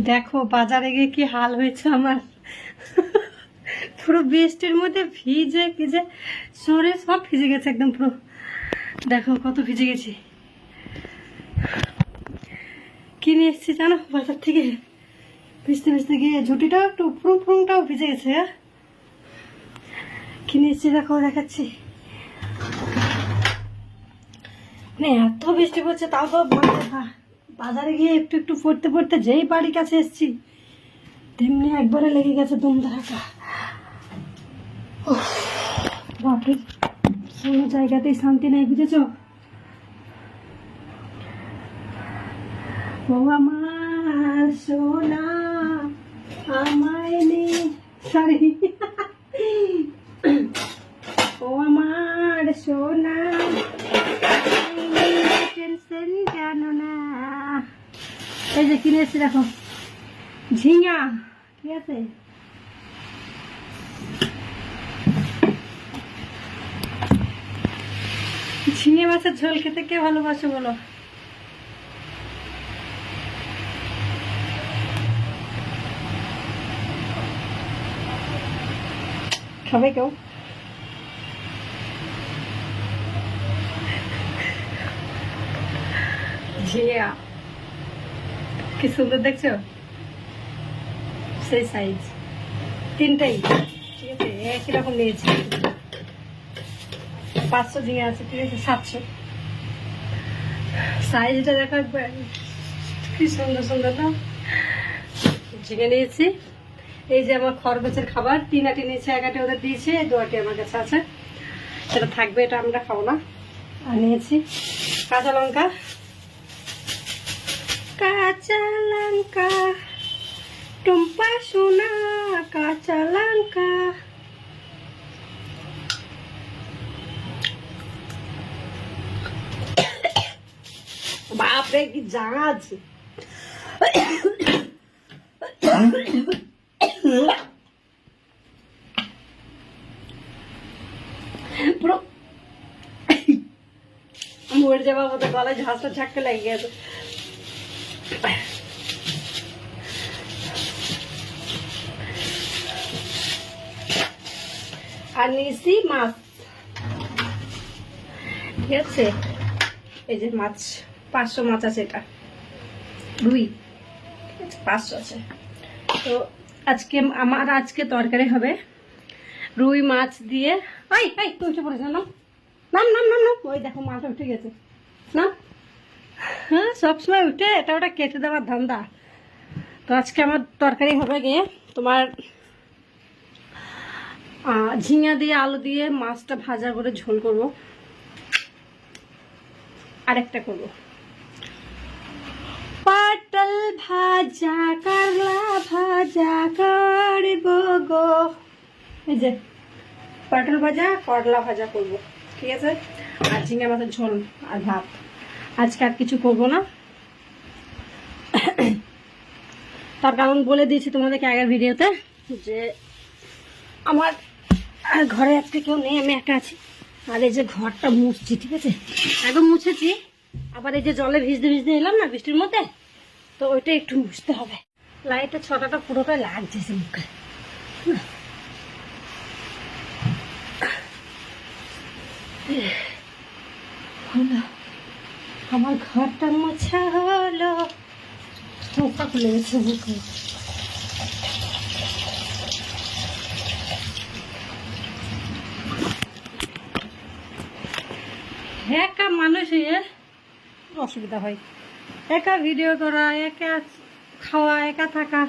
দেখো বাজারে গিয়ে কি হাল হয়েছে আমার। পুরো বৃষ্টির মধ্যে ভিজে ভিজে শরীর সব ভিজে গেছে একদম পুরো। দেখো কত ভিজে গেছি। কিনে এসেছি জানো বাজার থেকে, ভিজতে ভিজতে গিয়ে ঝুটিটাও একটু ফুরুংটাও ভিজে গেছে। কিনে এসেছি দেখো দেখাচ্ছি। মানে এত বৃষ্টি পড়ছে তাও তো বাজারে গিয়ে একটু একটু পড়তে পড়তে যেই বাড়ির কাছে এসেছি তেমনি একবারে লেগে গেছে দুমধারাটা। বাপরে, কোনো জায়গাতেই শান্তি নেই বুঝেছ। ও আমার সোনা আমায় নেই, সরি, ও আমার সোনা টেনশন জানো না। এই যে কিনে এসেছি দেখো ঝিঙা, ঠিক আছে। ঝিঙে মাছের ঝোল খেতে কে ভালোবাসে বলো। সবাই কেউ ঝিঙা কি সুন্দর দেখছো, সেই সাইজ তিনটাই, ঠিক আছে। একই রকম নিয়েছি, 500 ঝিঙে আছে, ঠিক আছে। 700 সাইজটা দেখো একবার, কি সুন্দর সুন্দর না। ঝিঙে নিয়েছি। এই যে আমার খরগোশের খাবার, 3 আটি নিয়েছে, 1 আটি ওদের দিয়েছে, 2 আটি আমার কাছে আছে, সেটা থাকবে, এটা আমরা খাবো না। আর নিয়েছি কাঁচা লঙ্কা, কাঁচা লঙ্কা টুম্পা সোনা, কাঁচা লঙ্কা। বাপরে কি জাজ, পুরো মরে যাওয়ার মতো গলায় ঝাঁসটা ঝাঁকতে লেগে গেছে। আর নিয়েছি মাছ, ঠিক আছে। এই যে মাছ, 500 মাছ আছে, এটা রুই, 500 আছে। তো আজকে তরকারি হবে রুই মাছ দিয়ে। তুই উঠে পড়েছ, নাম নাম নাম নাম নাম। ওই দেখো মাছ উঠে গেছে না। হ্যাঁ, সবসময় উঠে এটা ওটা কেটে দেওয়ার ধান্দা। তো আজকে আমার তরকারি হবে গিয়ে তোমার ঝিঙা দিয়ে আলু দিয়ে মাছটা ভাজা করে ঝোল করব, আরেকটা করব পটল ভাজা, করলা ভাজা করব গো। এই যে পটল ভাজা, করলা ভাজা করব, ঠিক আছে। আর ঝিঙা মাছের ঝোল আর ভাত। আজকে আর কিছু করবো না, তার কারণ বলে দিয়েছি তোমাদেরকে আগের ভিডিওতে, যে আমার ঘরে আজকে কেউ নেই, আমি একা আছি। আর এই যে ঘরটা মুছছি, ঠিক আছে, একদম মুছেছি। আবার এই যে জলে ভিজতে ভিজতে এলাম না বৃষ্টির মধ্যে, তো ওইটা একটু মুছতে হবে। লাইটের ছটাটা পুরোটাই লাগছে মুখে। হলো আমার ঘরটা মোছা হলো, চোখটা খুলে গেছে মুখে। একা মানুষ অসুবিধা হয়, একা ভিডিও করা, একা খাওয়া, একা থাকা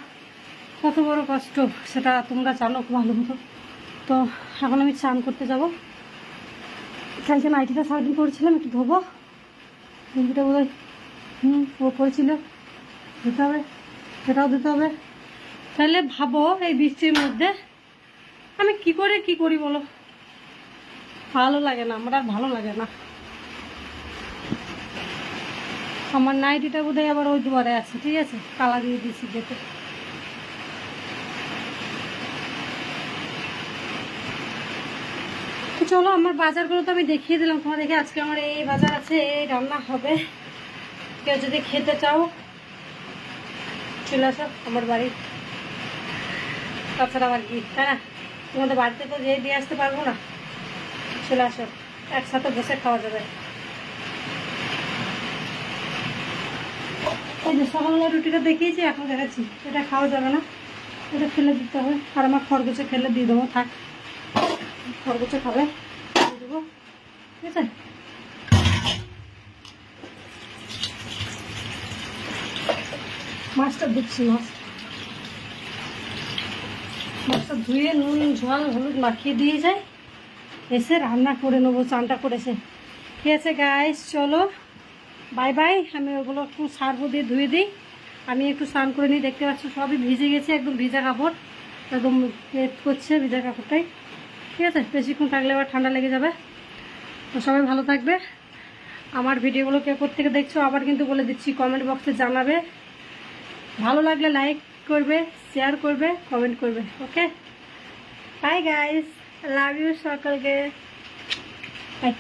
কত বড় কষ্ট, সেটা তোমরা জানো খুব ভালো মতো। তো এখন আমি চান করতে যাব। কালকে নাইটিটা সারাদিন করেছিলাম, একটু ধোবো, লুঙ্গিটা বোধ হয় ও পড়েছিল, ধুতে হবে, সেটাও ধুতে হবে। তাহলে ভাবো এই বৃষ্টির মধ্যে আমি কি করে কি করি বলো। ভালো লাগে না, আমার আর ভালো লাগে না। আমার নাইটিটা বোধ হয় আবার ওই দুয়ারে আছে, ঠিক আছে, কালা দিয়ে দিয়েছি যেতে। তো চলো, আমার বাজারগুলো তো আমি দেখিয়ে দিলাম তোমাদেরকে। আজকে আমার এই বাজার আছে, এই রান্না হবে। কেউ যদি খেতে চাও চলে আসো আমার বাড়ি, তাছাড়া আবার কি, তাই না? তোমাদের বাড়িতে তো যেয়ে দিয়ে আসতে পারবো না, চলে আসো, একসাথে বসে খাওয়া যাবে। এই যে সকালবেলা রুটিটা দেখিয়েছি, এখন দেখাচ্ছি, এটা খাওয়া যাবে না, এটা ফেলে দিতে হবে। আর আমার খরগোশে ফেলে দিয়ে দেবো, থাক, খরগোশে খাবে, দিয়ে দেবো, ঠিক আছে। মাছটা ধুচ্ছি, মাছটা ধুয়ে নুন ঝাল হলুদ মাখিয়ে দিয়ে যায়, এসে রান্না করে নেবো, চানটা করেছে। ঠিক আছে গাইস, চলো বাই বাই। আমি ওগুলো একটু সার্ফ দিয়ে ধুয়ে দিই, আমি একটু স্নান করে নিই। দেখতে পাচ্ছ সবই ভিজে গেছে, একদম ভিজা কাপড়, একদম করছে ভিজা কাপড়টাই। ঠিক আছে, বেশিক্ষণ থাকলে আবার ঠান্ডা লেগে যাবে। তো সবাই ভালো থাকবে। আমার ভিডিওগুলো কে কোত্থেকে দেখছো আবার কিন্তু বলে দিচ্ছি, কমেন্ট বক্সে জানাবে। ভালো লাগলে লাইক করবে, শেয়ার করবে, কমেন্ট করবে। ওকে, বাই গাইস, লাভ ইউ সকলকে, বাই।